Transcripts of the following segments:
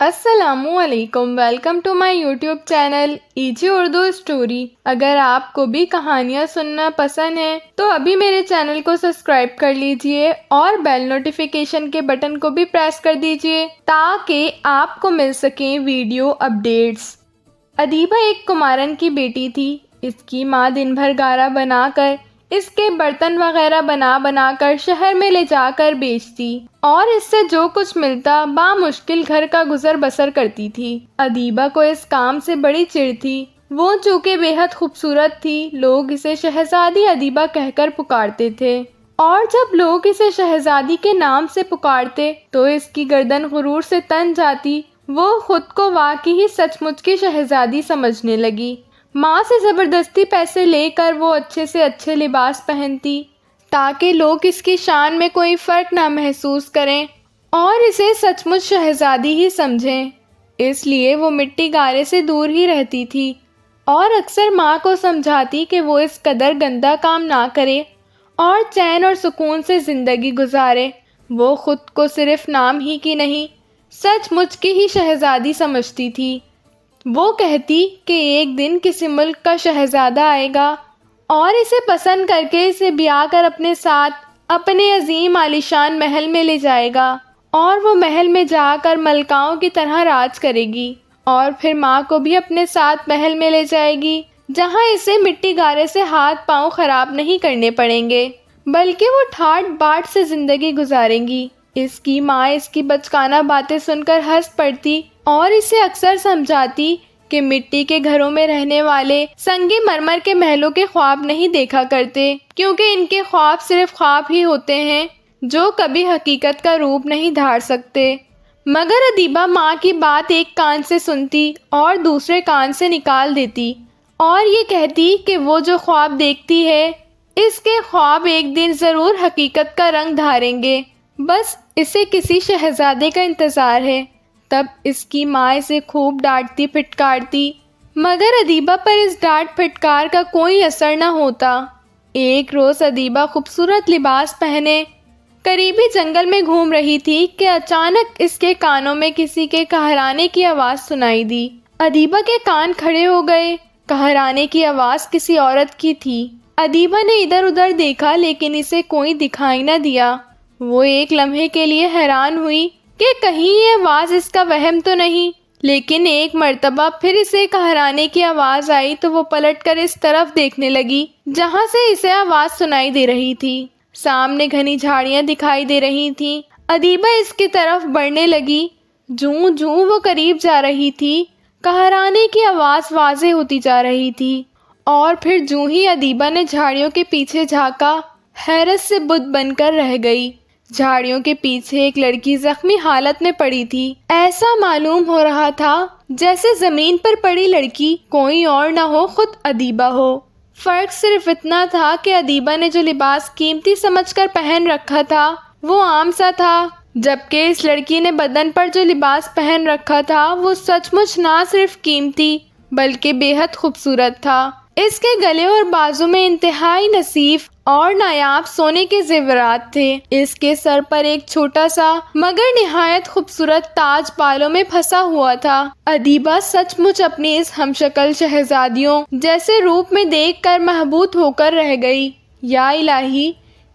السلام علیکم، welcome to my YouTube channel ایجی اردو اسٹوری۔ اگر آپ کو بھی کہانیاں سننا پسند ہے تو ابھی میرے چینل کو سبسکرائب کر لیجئے اور بیل نوٹیفیکیشن کے بٹن کو بھی پریس کر دیجئے تاکہ آپ کو مل سکیں ویڈیو اپڈیٹس۔ ادیبہ ایک کمارن کی بیٹی تھی۔ اس کی ماں دن بھر گارا بنا کر اس کے برتن وغیرہ بنا کر شہر میں لے جا کر بیچتی اور اس سے جو کچھ ملتا بامشکل گھر کا گزر بسر کرتی تھی۔ ادیبہ کو اس کام سے بڑی چڑ تھی۔ وہ چونکہ بے حد خوبصورت تھی، لوگ اسے شہزادی ادیبہ کہہ کر پکارتے تھے، اور جب لوگ اسے شہزادی کے نام سے پکارتے تو اس کی گردن غرور سے تن جاتی۔ وہ خود کو واقعی ہی سچ مچ کی شہزادی سمجھنے لگی۔ ماں سے زبردستی پیسے لے کر وہ اچھے سے اچھے لباس پہنتی تاکہ لوگ اس کی شان میں کوئی فرق نہ محسوس کریں اور اسے سچ مچ شہزادی ہی سمجھیں۔ اس لیے وہ مٹی گارے سے دور ہی رہتی تھی اور اکثر ماں کو سمجھاتی کہ وہ اس قدر گندا کام نہ کرے اور چین اور سکون سے زندگی گزارے۔ وہ خود کو صرف نام ہی کی نہیں، سچ مچ کی ہی شہزادی سمجھتی تھی۔ وہ کہتی کہ ایک دن کسی ملک کا شہزادہ آئے گا اور اسے پسند کر کے اسے بیاہ کر اپنے ساتھ اپنے عظیم عالیشان محل میں لے جائے گا اور وہ محل میں جا کر ملکاؤں کی طرح راج کرے گی، اور پھر ماں کو بھی اپنے ساتھ محل میں لے جائے گی جہاں اسے مٹی گارے سے ہاتھ پاؤں خراب نہیں کرنے پڑیں گے بلکہ وہ ٹھاٹ باٹ سے زندگی گزاریں گی۔ اس کی ماں اس کی بچکانہ باتیں سن کر ہنس پڑتی اور اسے اکثر سمجھاتی کہ مٹی کے گھروں میں رہنے والے سنگی مرمر کے محلوں کے خواب نہیں دیکھا کرتے، کیونکہ ان کے خواب صرف خواب ہی ہوتے ہیں جو کبھی حقیقت کا روپ نہیں دھار سکتے۔ مگر ادیبہ ماں کی بات ایک کان سے سنتی اور دوسرے کان سے نکال دیتی اور یہ کہتی کہ وہ جو خواب دیکھتی ہے اس کے خواب ایک دن ضرور حقیقت کا رنگ دھاریں گے، بس اسے کسی شہزادے کا انتظار ہے۔ تب اس کی ماں اسے خوب ڈانٹتی پھٹکارتی، مگر ادیبہ پر اس ڈانٹ پھٹکار کا کوئی اثر نہ ہوتا۔ ایک روز ادیبہ خوبصورت لباس پہنے قریبی جنگل میں گھوم رہی تھی کہ اچانک اس کے کانوں میں کسی کے کہرانے کی آواز سنائی دی۔ ادیبہ کے کان کھڑے ہو گئے۔ کہرانے کی آواز کسی عورت کی تھی۔ ادیبہ نے ادھر ادھر دیکھا لیکن اسے کوئی دکھائی نہ دیا۔ وہ ایک لمحے کے لیے حیران ہوئی کہ کہیں یہ آواز اس کا وہم تو نہیں، لیکن ایک مرتبہ پھر اسے کہرانے کی آواز آئی تو وہ پلٹ کر اس طرف دیکھنے لگی جہاں سے اسے آواز سنائی دے رہی تھی۔ سامنے گھنی جھاڑیاں دکھائی دے رہی تھیں۔ ادیبہ اس کی طرف بڑھنے لگی۔ جوں جوں وہ قریب جا رہی تھی، کہرانے کی آواز واضح ہوتی جا رہی تھی، اور پھر جوں ہی ادیبہ نے جھاڑیوں کے پیچھے جھانکا، حیرت سے بت بن کر رہ گئی۔ جھاڑیوں کے پیچھے ایک لڑکی زخمی حالت میں پڑی تھی۔ ایسا معلوم ہو رہا تھا جیسے زمین پر پڑی لڑکی کوئی اور نہ ہو، خود ادیبہ ہو۔ فرق صرف اتنا تھا کہ ادیبہ نے جو لباس قیمتی سمجھ کر پہن رکھا تھا وہ عام سا تھا، جبکہ اس لڑکی نے بدن پر جو لباس پہن رکھا تھا وہ سچ مچ نہ صرف قیمتی بلکہ بے حد خوبصورت تھا۔ اس کے گلے اور بازو میں انتہائی نصیف اور نایاب سونے کے زیورات تھے۔ اس کے سر پر ایک چھوٹا سا مگر نہایت خوبصورت تاج بالوں میں پھنسا ہوا تھا۔ ادیبہ سچ مچ اپنی اس ہم شکل شہزادیوں جیسے روپ میں دیکھ کر محبوط ہو کر رہ گئی۔ یا الہی،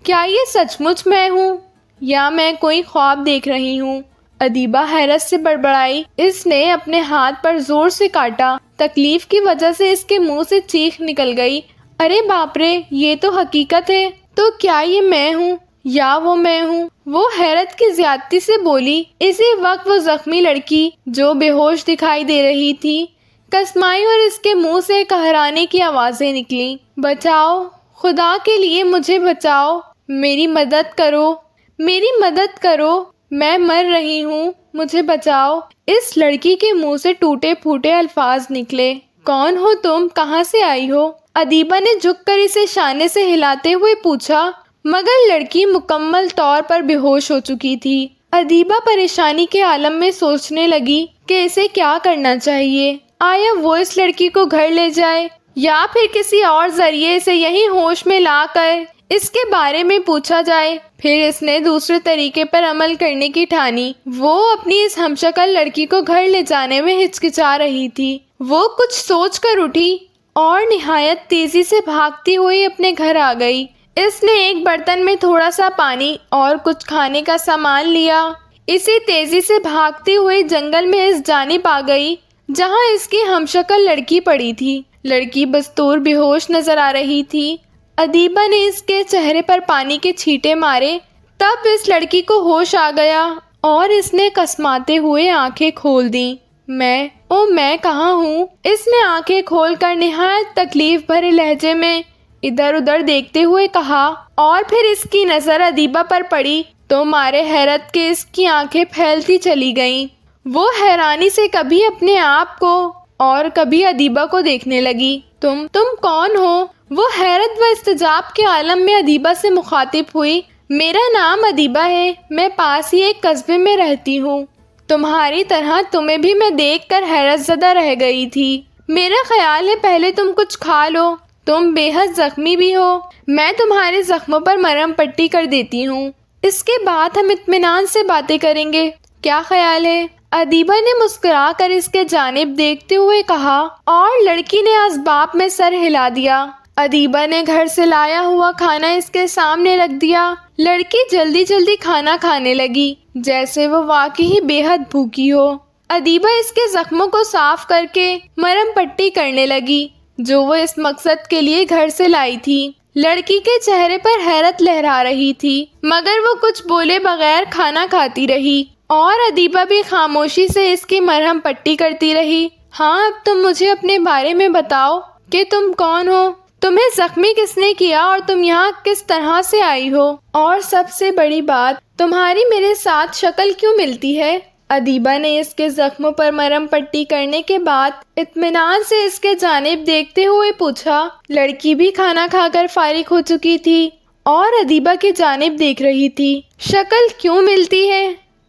کیا یہ سچ مچ میں ہوں یا میں کوئی خواب دیکھ رہی ہوں؟ ادیبہ حیرت سے بڑبڑائی۔ اس نے اپنے ہاتھ پر زور سے کاٹا۔ تکلیف کی وجہ سے اس کے منہ سے چیخ نکل گئی۔ ارے باپ رے، یہ تو حقیقت ہے، تو کیا یہ میں ہوں یا وہ میں ہوں؟ وہ حیرت کی زیادتی سے بولی۔ اسی وقت وہ زخمی لڑکی جو بے ہوش دکھائی دے رہی تھی کسمائی اور اس کے منہ سے کہرانے کی آوازیں نکلیں۔ بچاؤ، خدا کے لیے مجھے بچاؤ، میری مدد کرو، میری مدد کرو، میں مر رہی ہوں، مجھے بچاؤ۔ اس لڑکی کے منہ سے ٹوٹے پھوٹے الفاظ نکلے۔ کون ہو تم؟ کہاں سے آئی ہو؟ ادیبہ نے جھک کر اسے شانے سے ہلاتے ہوئے پوچھا، مگر لڑکی مکمل طور پر بے ہوش ہو چکی تھی۔ ادیبہ پریشانی کے عالم میں سوچنے لگی کہ اسے کیا کرنا چاہیے۔ آیا وہ اس لڑکی کو گھر لے جائے یا پھر کسی اور ذریعے اسے یہیں ہوش میں لا کر اس کے بارے میں پوچھا جائے۔ پھر اس نے دوسرے طریقے پر عمل کرنے کی ٹھانی۔ وہ اپنی اس ہمشکل لڑکی کو گھر لے جانے میں ہچکچا رہی تھی۔ وہ کچھ سوچ کر اٹھی اور نہایت تیزی سے بھاگتی ہوئی اپنے گھر آ گئی۔ اس نے ایک برتن میں تھوڑا سا پانی اور کچھ کھانے کا سامان لیا۔ اسی تیزی سے بھاگتی ہوئی جنگل میں اس جانب آ گئی جہاں اس کی ہمشکل لڑکی پڑی تھی۔ لڑکی بستور بے ہوش نظر آ رہی تھی۔ ادیبہ نے اس کے چہرے پر پانی کے چھینٹے مارے۔ تب اس لڑکی کو ہوش آ گیا اور اس نے کسماتے ہوئے آنکھیں کھول دیں۔ میں کہاں ہوں؟ اس نے آنکھیں کھول کر نہایت تکلیف بھرے لہجے میں ادھر ادھر دیکھتے ہوئے کہا، اور پھر اس کی نظر ادیبہ پر پڑی تو مارے حیرت کے اس کی آنکھیں پھیلتی چلی گئیں۔ وہ حیرانی سے کبھی اپنے آپ کو اور کبھی ادیبہ کو دیکھنے لگی۔ تم کون ہو؟ وہ حیرت و استعجاب کے عالم میں ادیبہ سے مخاطب ہوئی۔ میرا نام ادیبہ ہے، میں پاس ہی ایک قصبے میں رہتی ہوں۔ تمہاری طرح تمہیں بھی میں دیکھ کر حیرت زدہ رہ گئی تھی۔ میرا خیال ہے پہلے تم کچھ کھا لو، تم بے حد زخمی بھی ہو، میں تمہارے زخموں پر مرہم پٹی کر دیتی ہوں، اس کے بعد ہم اطمینان سے باتیں کریں گے، کیا خیال ہے؟ ادیبہ نے مسکرا کر اس کے جانب دیکھتے ہوئے کہا، اور لڑکی نے اسباب میں سر ہلا دیا۔ ادیبہ نے گھر سے لایا ہوا کھانا اس کے سامنے رکھ دیا۔ لڑکی جلدی جلدی کھانا کھانے لگی جیسے وہ واقعی بے حد بھوکی ہو۔ ادیبہ اس کے زخموں کو صاف کر کے مرہم پٹی کرنے لگی جو وہ اس مقصد کے لیے گھر سے لائی تھی۔ لڑکی کے چہرے پر حیرت لہرا رہی تھی مگر وہ کچھ بولے بغیر کھانا کھاتی رہی اور ادیبہ بھی خاموشی سے اس کی مرہم پٹی کرتی رہی۔ ہاں، اب تم مجھے اپنے بارے میں بتاؤ کہ تم کون ہو، تمہیں زخمی کس نے کیا اور تم یہاں کس طرح سے آئی ہو، اور سب سے بڑی بات، تمہاری میرے ساتھ شکل کیوں ملتی ہے؟ ادیبہ نے اس کے زخموں پر مرہم پٹی کرنے کے بعد اطمینان سے اس کے جانب دیکھتے ہوئے پوچھا۔ لڑکی بھی کھانا کھا کر فارغ ہو چکی تھی اور ادیبہ کی جانب دیکھ رہی تھی۔ شکل کیوں ملتی ہے؟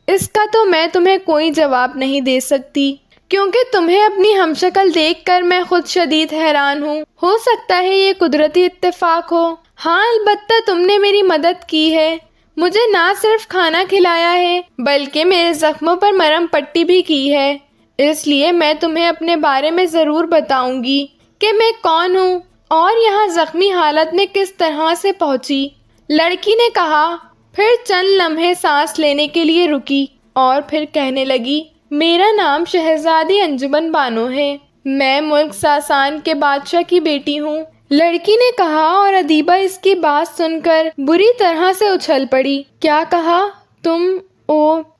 اس کا تو میں تمہیں کوئی جواب نہیں دے سکتی کیونکہ تمہیں اپنی ہمشکل دیکھ کر میں خود شدید حیران ہوں۔ ہو سکتا ہے یہ قدرتی اتفاق ہو۔ ہاں، البتہ تم نے میری مدد کی ہے، مجھے نہ صرف کھانا کھلایا ہے بلکہ میرے زخموں پر مرہم پٹی بھی کی ہے، اس لیے میں تمہیں اپنے بارے میں ضرور بتاؤں گی کہ میں کون ہوں اور یہاں زخمی حالت میں کس طرح سے پہنچی۔ لڑکی نے کہا، پھر چند لمحے سانس لینے کے لیے رکی اور پھر کہنے لگی، میرا نام شہزادی انجمن بانو ہے، میں ملک ساسان کے بادشاہ کی بیٹی ہوں۔ لڑکی نے کہا اور ادیبہ اس کی بات سن کر بری طرح سے اچھل پڑی۔ کیا کہا تم؟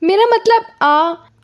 میرا مطلب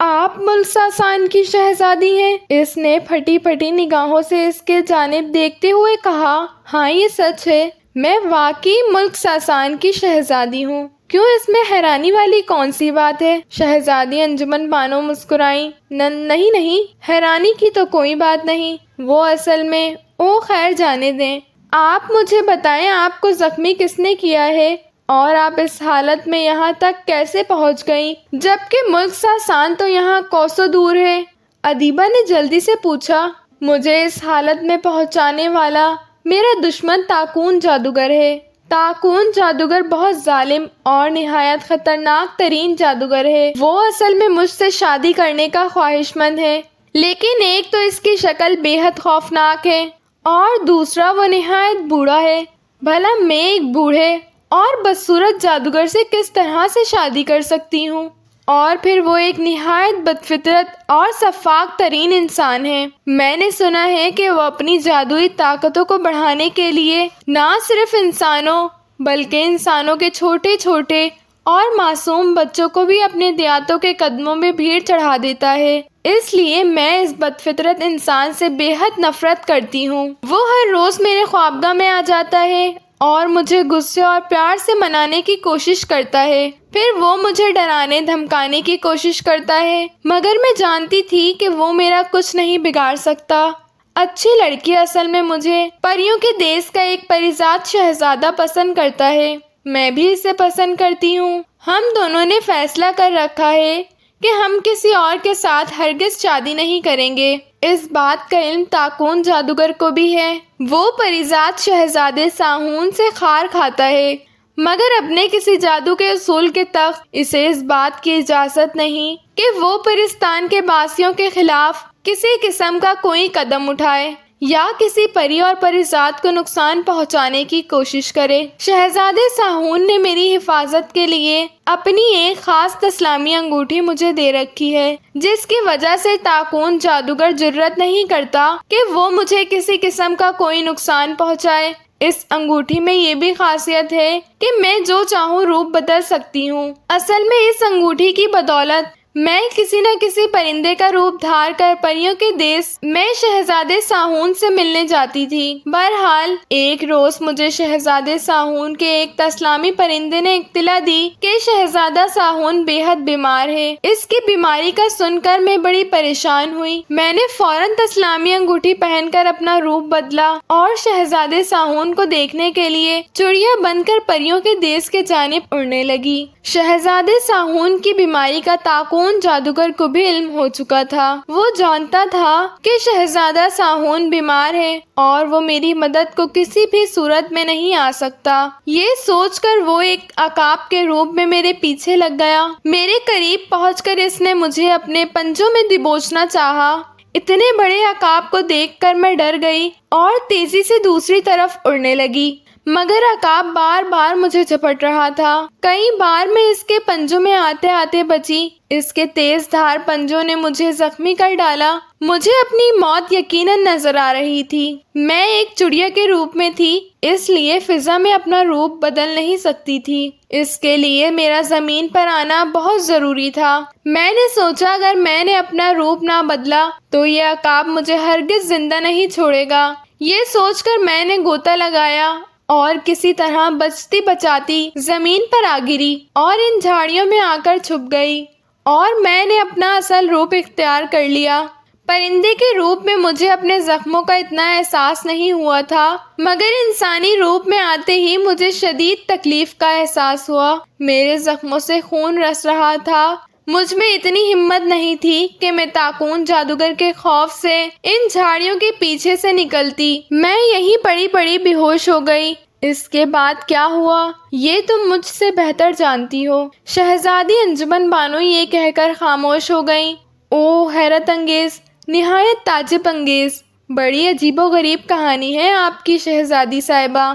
آپ ملک ساسان کی شہزادی ہیں؟ اس نے پھٹی پھٹی نگاہوں سے اس کے جانب دیکھتے ہوئے کہا، ہاں یہ سچ ہے، میں واقعی ملک ساسان کی شہزادی ہوں۔ کیوں، اس میں حیرانی والی کون سی بات ہے؟ شہزادی انجمن بانو مسکرائیں۔ نہیں، حیرانی کی تو کوئی بات نہیں، وہ اصل میں خیر جانے دیں، آپ مجھے بتائیں آپ کو زخمی کس نے کیا ہے اور آپ اس حالت میں یہاں تک کیسے پہنچ گئیں جبکہ ملک ساسان تو یہاں کوسوں دور ہے؟ ادیبہ نے جلدی سے پوچھا، مجھے اس حالت میں پہنچانے والا میرا دشمن تاکون جادوگر ہے۔ تاکون جادوگر بہت ظالم اور نہایت خطرناک ترین جادوگر ہے۔ وہ اصل میں مجھ سے شادی کرنے کا خواہش مند ہے، لیکن ایک تو اس کی شکل بے حد خوفناک ہے اور دوسرا وہ نہایت بوڑھا ہے۔ بھلا میں ایک بوڑھے اور بدصورت جادوگر سے کس طرح سے شادی کر سکتی ہوں؟ اور پھر وہ ایک نہایت بدفطرت اور سفاک ترین انسان ہے۔ میں نے سنا ہے کہ وہ اپنی جادوئی طاقتوں کو بڑھانے کے لیے نہ صرف انسانوں بلکہ انسانوں کے چھوٹے چھوٹے اور معصوم بچوں کو بھی اپنے دیاتوں کے قدموں میں بھیڑ چڑھا دیتا ہے۔ اس لیے میں اس بدفطرت انسان سے بے حد نفرت کرتی ہوں۔ وہ ہر روز میرے خوابگاہ میں آ جاتا ہے اور مجھے غصے اور پیار سے منانے کی کوشش کرتا ہے، پھر وہ مجھے ڈرانے دھمکانے کی کوشش کرتا ہے، مگر میں جانتی تھی کہ وہ میرا کچھ نہیں بگاڑ سکتا۔ اچھی لڑکی اصل میں مجھے پریوں کے دیس کا ایک پریزاد شہزادہ پسند کرتا ہے، میں بھی اسے پسند کرتی ہوں۔ ہم دونوں نے فیصلہ کر رکھا ہے کہ ہم کسی اور کے ساتھ ہرگز شادی نہیں کریں گے۔ اس بات کا علم تاکون جادوگر کو بھی ہے۔ وہ پریزاد شہزادے ساہون سے خار کھاتا ہے، مگر اپنے کسی جادو کے اصول کے تحت اسے اس بات کی اجازت نہیں کہ وہ پرستان کے باسیوں کے خلاف کسی قسم کا کوئی قدم اٹھائے یا کسی پری اور پریزاد کو نقصان پہنچانے کی کوشش کرے۔ شہزادے ساہون نے میری حفاظت کے لیے اپنی ایک خاص تسلامی انگوٹھی مجھے دے رکھی ہے، جس کی وجہ سے تاکون جادوگر جرأت نہیں کرتا کہ وہ مجھے کسی قسم کا کوئی نقصان پہنچائے۔ اس انگوٹھی میں یہ بھی خاصیت ہے کہ میں جو چاہوں روپ بدل سکتی ہوں۔ اصل میں اس انگوٹھی کی بدولت میں کسی نہ کسی پرندے کا روپ دھار کر پریوں کے دیس میں شہزادے ساہون سے ملنے جاتی تھی۔ بہرحال ایک روز مجھے شہزادے ساہون کے ایک تسلامی پرندے نے اطلاع دی کہ شہزادہ ساہون بے حد بیمار ہے۔ اس کی بیماری کا سن کر میں بڑی پریشان ہوئی۔ میں نے فوراً تسلامی انگوٹھی پہن کر اپنا روپ بدلا اور شہزادے ساہون کو دیکھنے کے لیے چڑیا بن کر پریوں کے دیس کے جانب اڑنے لگی۔ شہزادے ساہون کی بیماری کا تاکون جادوگر کو بھی علم ہو چکا تھا۔ وہ جانتا تھا کہ شہزادہ ساہون بیمار ہے اور وہ میری مدد کو کسی بھی صورت میں نہیں آ سکتا۔ یہ سوچ کر وہ ایک عقاب کے روپ میں میرے پیچھے لگ گیا۔ میرے قریب پہنچ کر اس نے مجھے اپنے پنجوں میں دبوچنا چاہا۔ اتنے بڑے عقاب کو دیکھ کر میں ڈر گئی اور تیزی سے دوسری طرف اڑنے لگی، مگر عقاب بار بار مجھے جھپٹ رہا تھا۔ کئی بار میں اس کے پنجوں میں آتے آتے بچی۔ اس کے تیز دھار پنجوں نے مجھے زخمی کر ڈالا۔ مجھے اپنی موت یقیناً نظر آ رہی تھی۔ میں ایک چڑیا کے روپ میں تھی، اس لیے فضا میں اپنا روپ بدل نہیں سکتی تھی۔ اس کے لیے میرا زمین پر آنا بہت ضروری تھا۔ میں نے سوچا اگر میں نے اپنا روپ نہ بدلا تو یہ عقاب مجھے ہرگز زندہ نہیں چھوڑے گا۔ یہ سوچ کر میں نے غوطہ لگایا اور کسی طرح بچتی بچاتی زمین پر آ گری اور ان جھاڑیوں میں آ کر چھپ گئی، اور میں نے اپنا اصل روپ اختیار کر لیا۔ پرندے کے روپ میں مجھے اپنے زخموں کا اتنا احساس نہیں ہوا تھا، مگر انسانی روپ میں آتے ہی مجھے شدید تکلیف کا احساس ہوا۔ میرے زخموں سے خون رس رہا تھا۔ مجھ میں اتنی ہمت نہیں تھی کہ میں تاکون جادوگر کے خوف سے ان جھاڑیوں کے پیچھے سے نکلتی۔ میں یہیں پڑی پڑی بے ہوش ہو گئی۔ اس کے بعد کیا ہوا یہ تم مجھ سے بہتر جانتی ہو۔ شہزادی انجمن بانو یہ کہہ کر خاموش ہو گئیں۔ اوہ، حیرت انگیز، نہایت تعجب انگیز، بڑی عجیب و غریب کہانی ہے آپ کی شہزادی صاحبہ۔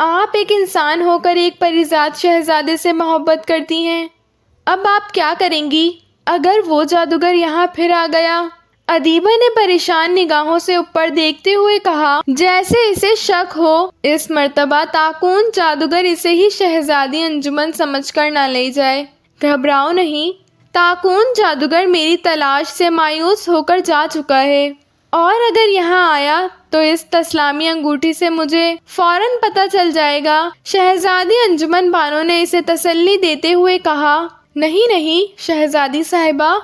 آپ ایک انسان ہو کر ایک پریزاد شہزادے سے محبت کرتی ہیں۔ اب آپ کیا کریں گی اگر وہ جادوگر یہاں پھر آ گیا؟ ادیبہ نے پریشان نگاہوں سے اوپر دیکھتے ہوئے کہا، جیسے اسے شک ہو اس مرتبہ تاکون جادوگر اسے ہی شہزادی انجمن سمجھ کر نہ لے جائے۔ گھبراؤ نہیں، تاکون جادوگر میری تلاش سے مایوس ہو کر جا چکا ہے، اور اگر یہاں آیا تو اس تسلامی انگوٹھی سے مجھے فوراً پتہ چل جائے گا۔ شہزادی انجمن بانو نے اسے تسلی دیتے ہوئے کہا، نہیں نہیں شہزادی صاحبہ،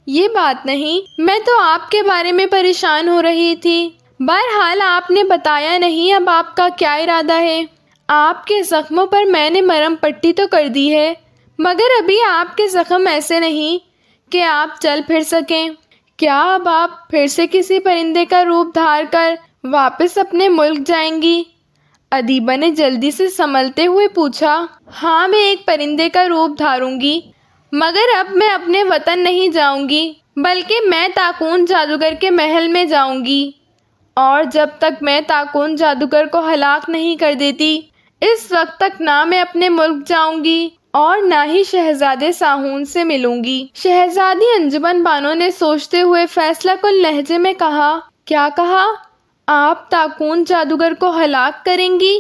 یہ بات نہیں، میں تو آپ کے بارے میں پریشان ہو رہی تھی۔ بہرحال آپ نے بتایا نہیں اب آپ کا کیا ارادہ ہے۔ آپ کے زخموں پر میں نے مرہم پٹی تو کر دی ہے، مگر ابھی آپ کے زخم ایسے نہیں کہ آپ چل پھر سکیں۔ کیا اب آپ پھر سے کسی پرندے کا روپ دھار کر واپس اپنے ملک جائیں گی؟ ادیبہ نے جلدی سے سنبھلتے ہوئے پوچھا۔ ہاں، میں ایک پرندے کا روپ دھاروں گی، مگر اب میں اپنے وطن نہیں جاؤں گی، بلکہ میں تاکون جادوگر کے محل میں جاؤں گی، اور جب تک میں تاکون جادوگر کو ہلاک نہیں کر دیتی اس وقت تک نہ میں اپنے ملک جاؤں گی اور نہ ہی شہزادے ساہون سے ملوں گی۔ شہزادی انجمن بانو نے سوچتے ہوئے فیصلہ کن لہجے میں کہا، کیا کہا؟ آپ تاکون جادوگر کو ہلاک کریں گی؟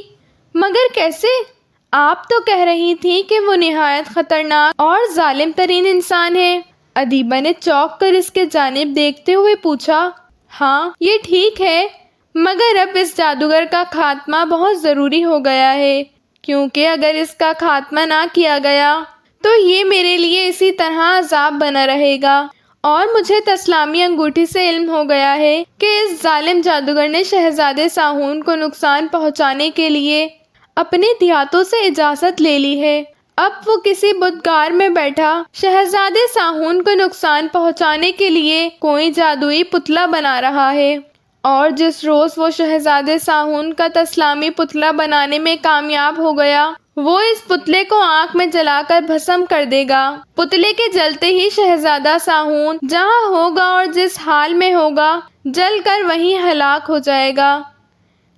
مگر کیسے؟ آپ تو کہہ رہی تھی کہ وہ نہایت خطرناک اور ظالم ترین انسان ہے۔ ادیبہ نے چونک کر اس کے جانب دیکھتے ہوئے پوچھا۔ ہاں، یہ ٹھیک ہے، مگر اب اس جادوگر کا خاتمہ بہت ضروری ہو گیا ہے، کیونکہ اگر اس کا خاتمہ نہ کیا گیا تو یہ میرے لیے اسی طرح عذاب بنا رہے گا، اور مجھے تسلامی انگوٹھی سے علم ہو گیا ہے کہ اس ظالم جادوگر نے شہزادے ساہون کو نقصان پہنچانے کے لیے اپنے دیہاتوں سے اجازت لے لی ہے۔ اب وہ کسی بتگار میں بیٹھا شہزادے ساہون کو نقصان پہنچانے کے لیے کوئی جادوئی پتلا بنا رہا ہے، اور جس روز وہ شہزادے ساہون کا تسلامی پتلا بنانے میں کامیاب ہو گیا، وہ اس پتلے کو آنکھ میں جلا کر بھسم کر دے گا۔ پتلے کے جلتے ہی شہزادہ ساہون جہاں ہوگا اور جس حال میں ہوگا، جل کر وہیں ہلاک ہو جائے گا۔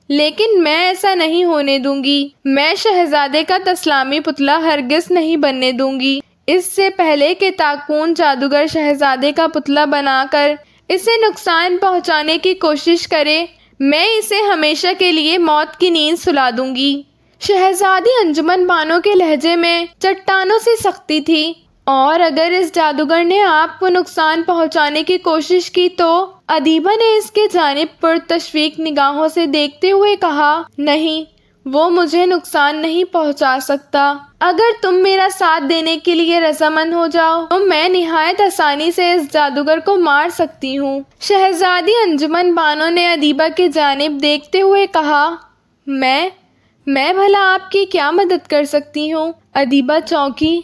لیکن میں ایسا نہیں ہونے دوں گی، میں شہزادے کا تسلامی پتلا ہرگز نہیں بننے دوں گی۔ اس سے پہلے کہ تاکون جادوگر شہزادے کا پتلا بنا کر اسے نقصان پہنچانے کی کوشش کرے، میں اسے ہمیشہ کے لیے موت کی نیند سلا دوں گی۔ شہزادی انجمن بانو کے لہجے میں چٹانوں سی سختی تھی، اور اگر اس جادوگر نے آپ کو نقصان پہنچانے کی کوشش کی تو؟ ادیبہ نے اس کے جانب پرتشویق نگاہوں سے دیکھتے ہوئے کہا، نہیں، وہ مجھے نقصان نہیں پہنچا سکتا۔ اگر تم میرا ساتھ دینے کے لیے رضامند ہو جاؤ تو میں نہایت آسانی سے اس جادوگر کو مار سکتی ہوں۔ شہزادی انجمن بانو نے ادیبہ کی جانب دیکھتے ہوئے کہا، میں بھلا آپ کی کیا مدد کر سکتی ہوں؟ ادیبہ چونکی۔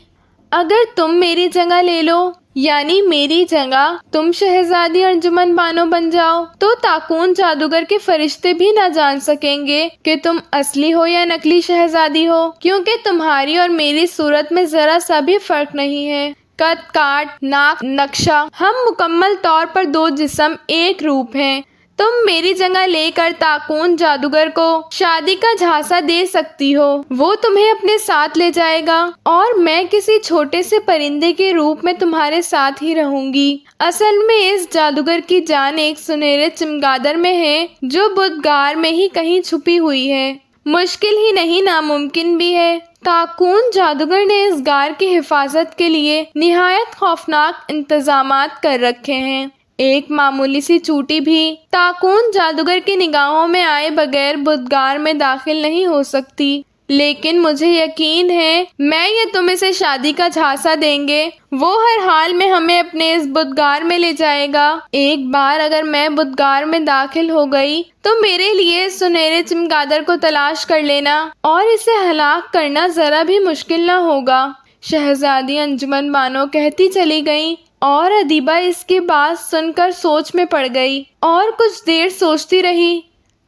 اگر تم میری جگہ لے لو، یعنی میری جگہ تم شہزادی انجمن بانو بن جاؤ، تو تاکون جادوگر کے فرشتے بھی نہ جان سکیں گے کہ تم اصلی ہو یا نکلی شہزادی ہو، کیونکہ تمہاری اور میری صورت میں ذرا سا بھی فرق نہیں ہے۔ قد کاٹ، ناک، نقشہ، ہم مکمل طور پر دو جسم ایک روپ ہیں۔ تم میری جگہ لے کر تاکون جادوگر کو شادی کا جھانسا دے سکتی ہو، وہ تمہیں اپنے ساتھ لے جائے گا، اور میں کسی چھوٹے سے پرندے کے روپ میں تمہارے ساتھ ہی رہوں گی۔ اصل میں اس جادوگر کی جان ایک سنہرے چمگادڑ میں ہے جو بتگار میں ہی کہیں چھپی ہوئی ہے۔ مشکل ہی نہیں، ناممکن بھی ہے۔ تاکون جادوگر نے اس غار کی حفاظت کے لیے نہایت خوفناک انتظامات کر رکھے ہیں۔ ایک معمولی سی چوٹی بھی تاکون جادوگر کی نگاہوں میں آئے بغیر بتگار میں داخل نہیں ہو سکتی، لیکن مجھے یقین ہے میں یا تم اسے شادی کا جھانسا دیں گے، وہ ہر حال میں ہمیں اپنے اس بتگار میں لے جائے گا۔ ایک بار اگر میں بتگار میں داخل ہو گئی تو میرے لیے سنہرے چمگادڑ کو تلاش کر لینا اور اسے ہلاک کرنا ذرا بھی مشکل نہ ہوگا۔ شہزادی انجمن بانو کہتی چلی گئیں، اور ادیبہ اس کی بات سن کر سوچ میں پڑ گئی اور کچھ دیر سوچتی رہی،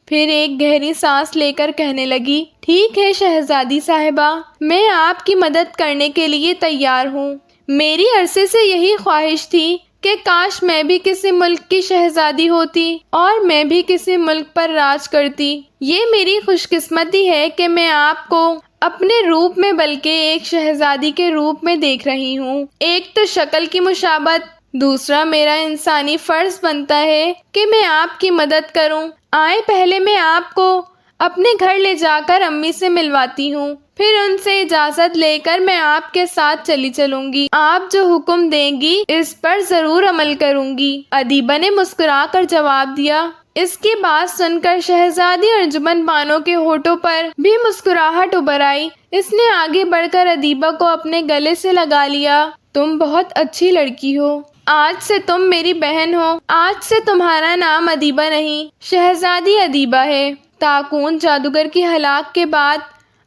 پھر ایک گہری سانس لے کر کہنے لگی، ٹھیک ہے شہزادی صاحبہ، میں آپ کی مدد کرنے کے لیے تیار ہوں۔ میری عرصے سے یہی خواہش تھی کہ کاش میں بھی کسی ملک کی شہزادی ہوتی اور میں بھی کسی ملک پر راج کرتی۔ یہ میری خوش قسمتی ہے کہ میں آپ کو اپنے روپ میں بلکہ ایک شہزادی کے روپ میں دیکھ رہی ہوں۔ ایک تو شکل کی مشابہت، دوسرا میرا انسانی فرض بنتا ہے کہ میں آپ کی مدد کروں۔ آئے پہلے میں آپ کو اپنے گھر لے جا کر امی سے ملواتی ہوں، پھر ان سے اجازت لے کر میں آپ کے ساتھ چلی چلوں گی۔ آپ جو حکم دیں گی اس پر ضرور عمل کروں گی۔ ادیبہ نے مسکرا کر جواب دیا۔ اس کی بات سن کر شہزادی انجمن بانو کے ہونٹوں پر بھی مسکراہٹ ابھر آئی۔ اس نے آگے بڑھ کر ادیبہ کو اپنے گلے سے لگا لیا۔ تم بہت اچھی لڑکی ہو، آج سے تم میری بہن ہو، آج سے تمہارا نام ادیبہ نہیں، شہزادی ادیبہ ہے۔ تاکون جادوگر کی ہلاک کے بعد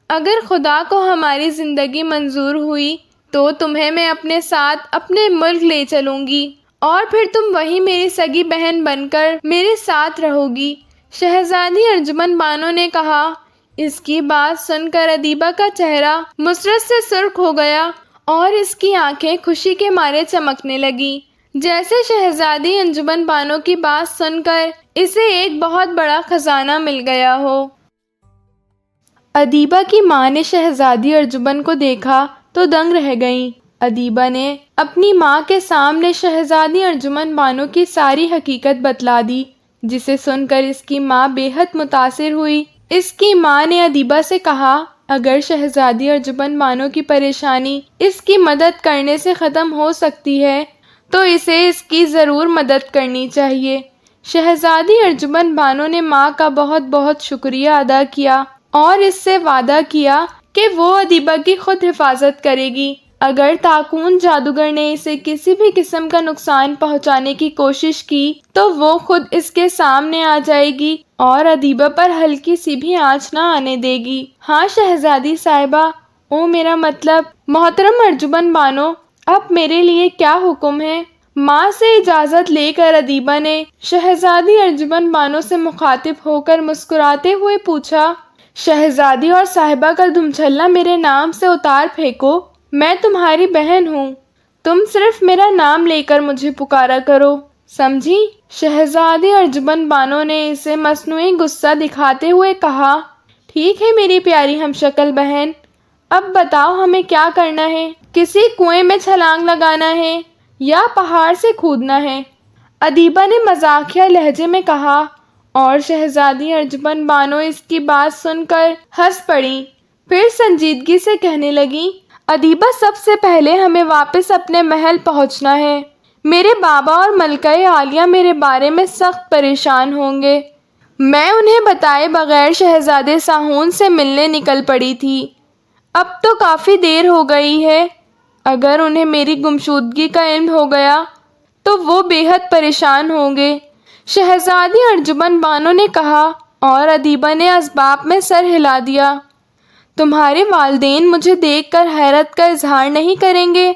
اگر خدا کو ہماری زندگی منظور ہوئی تو تمہیں میں اپنے ساتھ اپنے ملک لے چلوں گی، اور پھر تم وہیں میری سگی بہن بن کر میرے ساتھ رہو گی، شہزادی انجمن بانو نے کہا۔ اس کی بات سن کر ادیبہ کا چہرہ مسرت سے سرخ ہو گیا اور اس کی آنکھیں خوشی کے مارے چمکنے لگیں، جیسے شہزادی انجمن بانو کی بات سن کر اسے ایک بہت بڑا خزانہ مل گیا ہو۔ ادیبہ کی ماں نے شہزادی انجمن کو دیکھا تو دنگ رہ گئیں۔ ادیبہ نے اپنی ماں کے سامنے شہزادی انجمن بانو کی ساری حقیقت بتلا دی، جسے سن کر اس کی ماں بے حد متاثر ہوئی۔ اس کی ماں نے ادیبہ سے کہا، اگر شہزادی انجمن بانو کی پریشانی اس کی مدد کرنے سے ختم ہو سکتی ہے تو اسے اس کی ضرور مدد کرنی چاہیے۔ شہزادی انجمن بانو نے ماں کا بہت بہت شکریہ ادا کیا اور اس سے وعدہ کیا کہ وہ ادیبہ کی خود حفاظت کرے گی۔ اگر تاکون جادوگر نے اسے کسی بھی قسم کا نقصان پہنچانے کی کوشش کی تو وہ خود اس کے سامنے آ جائے گی اور ادیبہ پر ہلکی سی بھی آنچ نہ آنے دے گی۔ ہاں شہزادی صاحبہ، او میرا مطلب محترم ارجمن بانو، اب میرے لیے کیا حکم ہے؟ ماں سے اجازت لے کر ادیبہ نے شہزادی ارجمن بانو سے مخاطب ہو کر مسکراتے ہوئے پوچھا، شہزادی اور صاحبہ کا دمچھلہ میرے نام سے اتار پھینکو، میں تمہاری بہن ہوں، تم صرف میرا نام لے کر مجھے پکارا کرو، سمجھی؟ شہزادی ارجمن بانو نے اسے مصنوعی غصہ دکھاتے ہوئے کہا، ٹھیک ہے میری پیاری ہم شکل بہن، اب بتاؤ ہمیں کیا کرنا ہے؟ کسی کنویں میں چھلانگ لگانا ہے یا پہاڑ سے کودنا ہے؟ ادیبہ نے مزاحیہ لہجے میں کہا، اور شہزادی ارجمن بانو اس کی بات سن کر ہنس پڑی، پھر سنجیدگی سے کہنے لگی، ادیبہ سب سے پہلے ہمیں واپس اپنے محل پہنچنا ہے، میرے بابا اور ملکہ عالیہ میرے بارے میں سخت پریشان ہوں گے۔ میں انہیں بتائے بغیر شہزادے ساہون سے ملنے نکل پڑی تھی، اب تو کافی دیر ہو گئی ہے، اگر انہیں میری گمشدگی کا علم ہو گیا تو وہ بے حد پریشان ہوں گے، شہزادی ارجمن بانو نے کہا، اور ادیبہ نے اسباب میں سر ہلا دیا۔ تمہارے والدین مجھے دیکھ کر حیرت کا اظہار نہیں کریں گے؟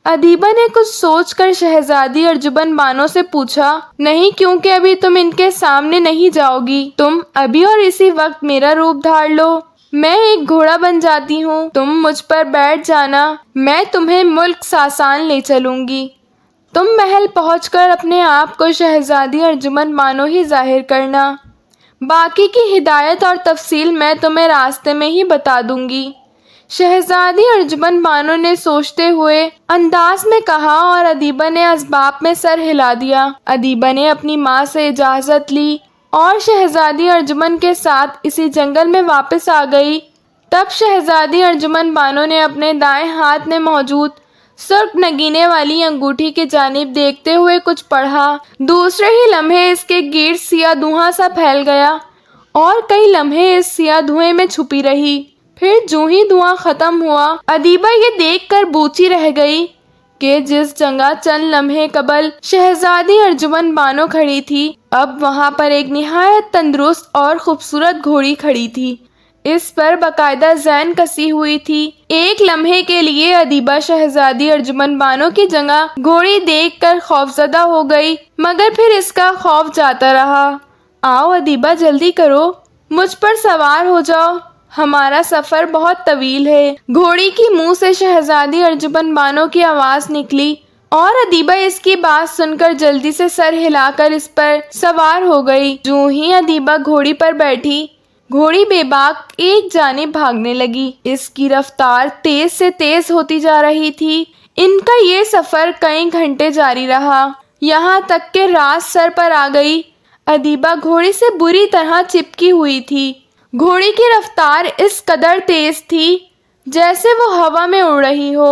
ادیبہ نے کچھ سوچ کر شہزادی ارجمن بانو سے پوچھا، نہیں، کیونکہ ابھی تم ان کے سامنے نہیں جاؤ گی، تم ابھی اور اسی وقت میرا روپ دھار لو، میں ایک گھوڑا بن جاتی ہوں، تم مجھ پر بیٹھ جانا، میں تمہیں ملک ساسان لے چلوں گی، تم محل پہنچ کر اپنے آپ کو شہزادی ارجمن بانو ہی ظاہر کرنا، باقی کی ہدایت اور تفصیل میں تمہیں راستے میں ہی بتا دوں گی، شہزادی ارجمن بانو نے سوچتے ہوئے انداز میں کہا، اور ادیبہ نے اسباب میں سر ہلا دیا۔ ادیبہ نے اپنی ماں سے اجازت لی اور شہزادی ارجمن کے ساتھ اسی جنگل میں واپس آ گئی۔ تب شہزادی ارجمن بانو نے اپنے دائیں ہاتھ میں موجود سرخ نگینے والی انگوٹھی کی جانب دیکھتے ہوئے کچھ پڑھا، دوسرے ہی لمحے اس کے گرد سیاہ دھواں سا پھیل گیا اور کئی لمحے اس سیاہ دھوئیں میں چھپی رہی، پھر جو ہی دھواں ختم ہوا، ادیبہ یہ دیکھ کر بوچھی رہ گئی کہ جس جگہ چند لمحے قبل شہزادی ارجمن بانو کھڑی تھی، اب وہاں پر ایک نہایت تندرست اور خوبصورت گھوڑی کھڑی تھی، اس پر باقاعدہ زین کسی ہوئی تھی۔ ایک لمحے کے لیے ادیبہ شہزادی ارجمن بانو کی جگہ گھوڑی دیکھ کر خوفزدہ ہو گئی، مگر پھر اس کا خوف جاتا رہا۔ آؤ ادیبہ، جلدی کرو، مجھ پر سوار ہو جاؤ، ہمارا سفر بہت طویل ہے۔ گھوڑی کی منہ سے شہزادی ارجمن بانو کی آواز نکلی اور ادیبہ اس کی بات سن کر جلدی سے سر ہلا کر اس پر سوار ہو گئی۔ جو ہی ادیبہ گھوڑی پر بیٹھی، گھوڑی بے باک ایک جانب بھاگنے لگی، اس کی رفتار تیز سے تیز ہوتی جا رہی تھی۔ ان کا یہ سفر کئی گھنٹے جاری رہا، یہاں تک کہ رات سر پر آ گئی۔ ادیبہ گھوڑی سے بری طرح چپکی ہوئی تھی، گھوڑی کی رفتار اس قدر تیز تھی جیسے وہ ہوا میں اڑ رہی ہو۔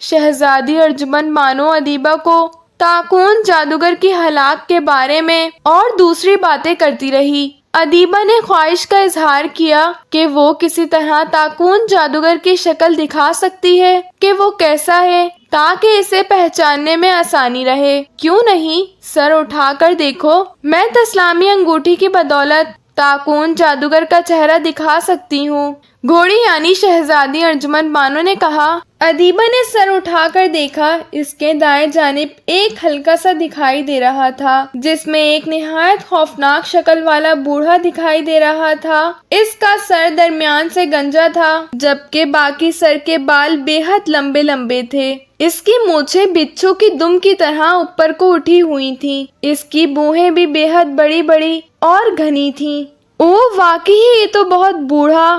شہزادی ارجمن بانو ادیبہ کو تاکون جادوگر کی ہلاک کے بارے میں اور دوسری باتیں کرتی رہی۔ ادیبہ نے خواہش کا اظہار کیا کہ وہ کسی طرح تاکون جادوگر کی شکل دکھا سکتی ہے کہ وہ کیسا ہے، تاکہ اسے پہچاننے میں آسانی رہے۔ کیوں نہیں، سر اٹھا کر دیکھو، میں تسلامی انگوٹھی کی بدولت تاکون جادوگر کا چہرہ دکھا سکتی ہوں، گھوڑی یعنی شہزادی ارجمن بانو نے کہا۔ ادیبہ نے سر اٹھا کر دیکھا، اس کے دائیں جانب ایک ہلکا سا دکھائی دے رہا تھا جس میں ایک نہایت خوفناک شکل والا بوڑھا دکھائی دے رہا تھا۔ اس کا سر درمیان سے گنجا تھا جبکہ باقی سر کے بال بے حد لمبے لمبے تھے، اس کی مونچھیں بچھو کی دم کی طرح اوپر کو اٹھی ہوئی تھیں، اس کی بونہیں بھی بے حد بڑی بڑی اور گھنی تھیں۔ اوہ، واقعی یہ تو بہت بوڑھا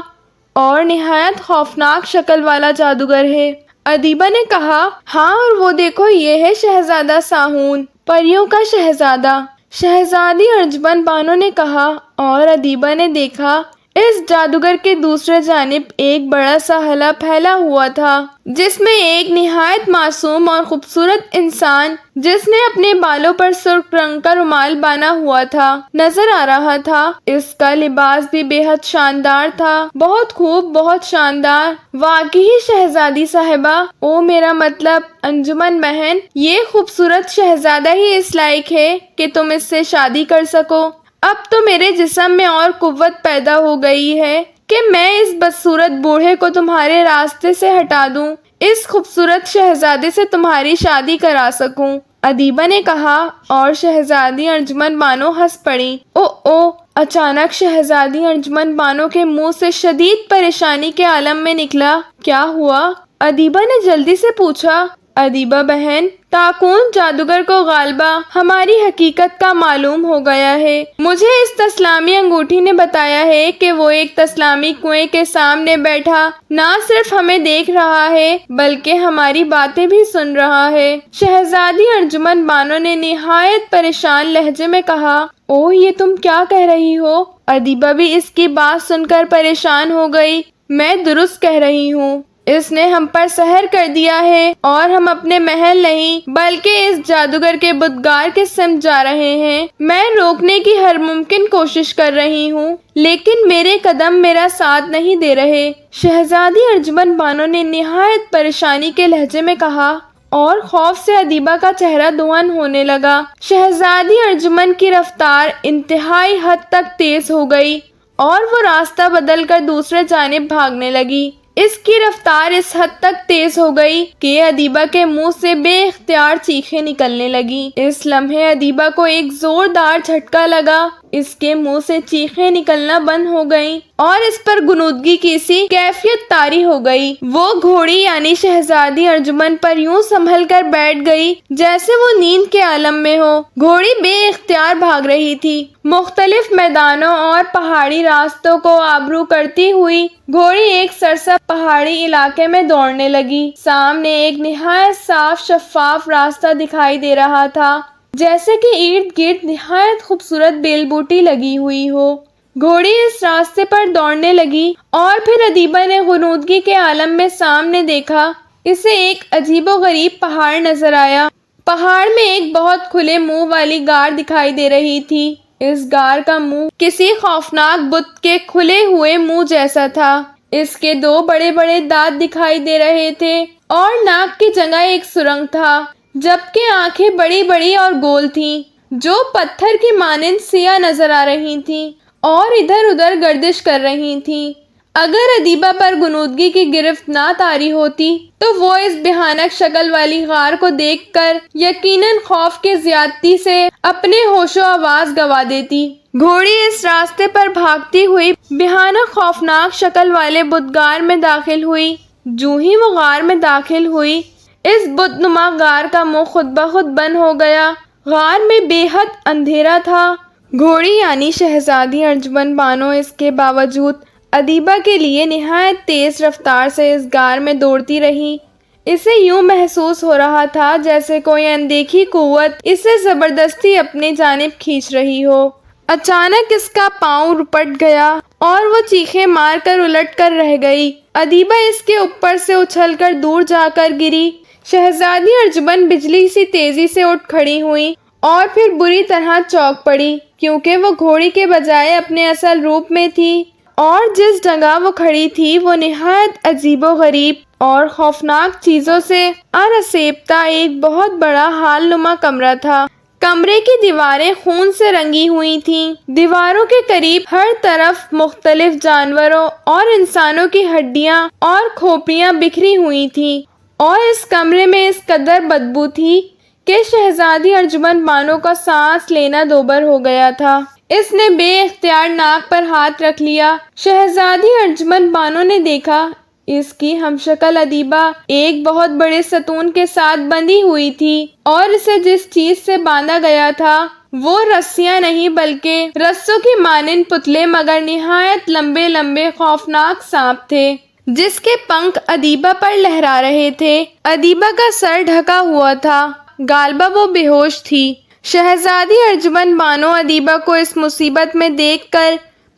اور نہایت خوفناک شکل والا جادوگر ہے، ادیبہ نے کہا۔ ہاں، اور وہ دیکھو، یہ ہے شہزادہ ساہون، پریوں کا شہزادہ، شہزادی ارجمن بانو نے کہا، اور ادیبہ نے دیکھا اس جادوگر کے دوسرے جانب ایک بڑا سا ہلا پھیلا ہوا تھا جس میں ایک نہایت معصوم اور خوبصورت انسان جس نے اپنے بالوں پر سرخ رنگ کا رومال باندھا ہوا تھا نظر آ رہا تھا۔ اس کا لباس بھی بے حد شاندار تھا، بہت خوب، بہت شاندار، واقعی شہزادی صاحبہ، او میرا مطلب انجمن بہن، یہ خوبصورت شہزادہ ہی اس لائق ہے کہ تم اس سے شادی کر سکو۔ اب تو میرے جسم میں اور قوت پیدا ہو گئی ہے کہ میں اس بدصورت بوڑھے کو تمہارے راستے سے ہٹا دوں، اس خوبصورت شہزادے سے تمہاری شادی کرا سکوں۔ ادیبہ نے کہا اور شہزادی ارجمن بانو ہنس پڑی۔ او اچانک شہزادی ارجمن بانو کے منہ سے شدید پریشانی کے عالم میں نکلا۔ کیا ہوا؟ ادیبہ نے جلدی سے پوچھا۔ ادیبہ بہن، تاکون جادوگر کو غالبا ہماری حقیقت کا معلوم ہو گیا ہے۔ مجھے اس تسلامی انگوٹھی نے بتایا ہے کہ وہ ایک تسلامی کنویں کے سامنے بیٹھا نہ صرف ہمیں دیکھ رہا ہے بلکہ ہماری باتیں بھی سن رہا ہے۔ شہزادی ارجمن بانو نے نہایت پریشان لہجے میں کہا۔ اوہ، یہ تم کیا کہہ رہی ہو؟ ادیبہ بھی اس کی بات سن کر پریشان ہو گئی۔ میں درست کہہ رہی ہوں۔ اس نے ہم پر سحر کر دیا ہے اور ہم اپنے محل نہیں بلکہ اس جادوگر کے بتگار کے سمت جا رہے ہیں۔ میں روکنے کی ہر ممکن کوشش کر رہی ہوں لیکن میرے قدم میرا ساتھ نہیں دے رہے۔ شہزادی ارجمن بانو نے نہایت پریشانی کے لہجے میں کہا اور خوف سے ادیبہ کا چہرہ دھون ہونے لگا۔ شہزادی ارجمن کی رفتار انتہائی حد تک تیز ہو گئی اور وہ راستہ بدل کر دوسرے جانب بھاگنے لگی۔ اس کی رفتار اس حد تک تیز ہو گئی کہ ادیبہ کے منہ سے بے اختیار چیخیں نکلنے لگیں۔ اس لمحے ادیبہ کو ایک زوردار جھٹکا لگا۔ اس کے منہ سے چیخیں نکلنا بند ہو گئیں اور اس پر غنودگی کی سی کیفیت طاری ہو گئی۔ وہ گھوڑی یعنی شہزادی ارجمن پر یوں سنبھل کر بیٹھ گئی جیسے وہ نیند کے عالم میں ہو۔ گھوڑی بے اختیار بھاگ رہی تھی۔ مختلف میدانوں اور پہاڑی راستوں کو عبور کرتی ہوئی گھوڑی ایک سرسبز پہاڑی علاقے میں دوڑنے لگی۔ سامنے ایک نہایت صاف شفاف راستہ دکھائی دے رہا تھا جیسے کہ ارد گرد نہایت خوبصورت بیل بوٹی لگی ہوئی ہو۔ گھوڑی اس راستے پر دوڑنے لگی اور پھر ادیبہ نے غنودگی کے عالم میں سامنے دیکھا۔ اسے ایک عجیب و غریب پہاڑ نظر آیا۔ پہاڑ میں ایک بہت کھلے منہ والی غار دکھائی دے رہی تھی۔ اس غار کا منہ کسی خوفناک بت کے کھلے ہوئے منہ جیسا تھا۔ اس کے دو بڑے بڑے دانت دکھائی دے رہے تھے اور ناک کی جگہ ایک سرنگ تھا جبکہ آنکھیں بڑی بڑی اور گول تھیں جو پتھر کی مانند سیاہ نظر آ رہی تھیں اور ادھر ادھر گردش کر رہی تھیں۔ اگر ادیبہ پر غنودگی کی گرفت نہ طاری ہوتی تو وہ اس بھیانک شکل والی غار کو دیکھ کر یقیناً خوف کی زیادتی سے اپنے ہوش و آواز گنوا دیتی۔ گھوڑی اس راستے پر بھاگتی ہوئی بھیانک خوفناک شکل والے بتگار میں داخل ہوئی۔ جوں ہی وہ غار میں داخل ہوئی اس بت نما غار کا منہ خود بخود بند ہو گیا۔ غار میں بے حد اندھیرا تھا۔ گھوڑی یعنی شہزادی ارجمن بانو اس کے باوجود ادیبہ کے لیے نہایت تیز رفتار سے اس غار میں دوڑتی رہی۔ اسے یوں محسوس ہو رہا تھا جیسے کوئی اندیکھی قوت اسے زبردستی اپنی جانب کھینچ رہی ہو۔ اچانک اس کا پاؤں رپٹ گیا اور وہ چیخیں مار کر الٹ کر رہ گئی۔ ادیبہ اس کے اوپر سے اچھل کر دور جا کر گری۔ شہزادی ارجمن بجلی سی تیزی سے اٹھ کھڑی ہوئی اور پھر بری طرح چونک پڑی کیونکہ وہ گھوڑی کے بجائے اپنے اصل روپ میں تھی اور جس جگہ وہ کھڑی تھی وہ نہایت عجیب و غریب اور خوفناک چیزوں سے آراستہ ایک بہت بڑا ہال نما کمرہ تھا۔ کمرے کی دیواریں خون سے رنگی ہوئی تھیں۔ دیواروں کے قریب ہر طرف مختلف جانوروں اور انسانوں کی ہڈیاں اور کھوپڑیاں بکھری ہوئی تھیں اور اس کمرے میں اس قدر بدبو تھی کہ شہزادی ارجمن بانو کا سانس لینا دوبر ہو گیا تھا۔ اس نے بے اختیار ناک پر ہاتھ رکھ لیا۔ شہزادی ارجمن بانو نے دیکھا اس کی ہمشکل ادیبہ ایک بہت بڑے ستون کے ساتھ بندھی ہوئی تھی اور اسے جس چیز سے باندھا گیا تھا وہ رسیاں نہیں بلکہ رسوں کی مانند پتلے مگر نہایت لمبے لمبے خوفناک سانپ تھے جس کے پنکھ ادیبہ پر لہرا رہے تھے۔ ادیبہ کا سر ڈھکا ہوا تھا، غالبا وہ بے ہوش تھی۔ شہزادی ارجمن بانو ادیبہ کو اس مصیبت میں دیکھ کر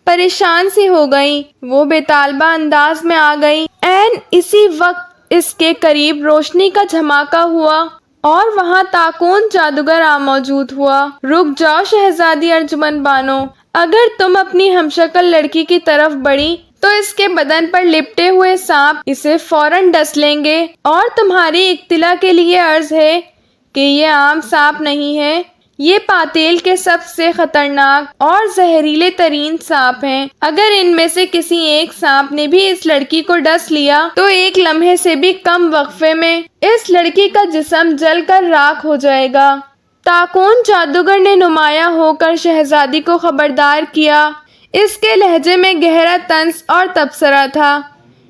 پریشان سی ہو گئیں۔ وہ بے طالبہ انداز میں آ گئیں۔ عین اسی وقت اس کے قریب روشنی کا جھماکا ہوا اور وہاں تاکون جادوگر موجود ہوا۔ رک جاؤ شہزادی ارجمن بانو، اگر تم اپنی ہمشکل لڑکی کی طرف بڑھی تو اس کے بدن پر لپٹے ہوئے سانپ اسے فوراً ڈس لیں گے اور تمہاری اطلاع کے لیے عرض ہے کہ یہ عام سانپ نہیں ہے، یہ پاتیل کے سب سے خطرناک اور زہریلے ترین سانپ ہیں۔ اگر ان میں سے کسی ایک سانپ نے بھی اس لڑکی کو ڈس لیا تو ایک لمحے سے بھی کم وقفے میں اس لڑکی کا جسم جل کر راکھ ہو جائے گا۔ طاقون جادوگر نے نمایاں ہو کر شہزادی کو خبردار کیا۔ اس کے لہجے میں گہرا طنز اور تبصرہ تھا۔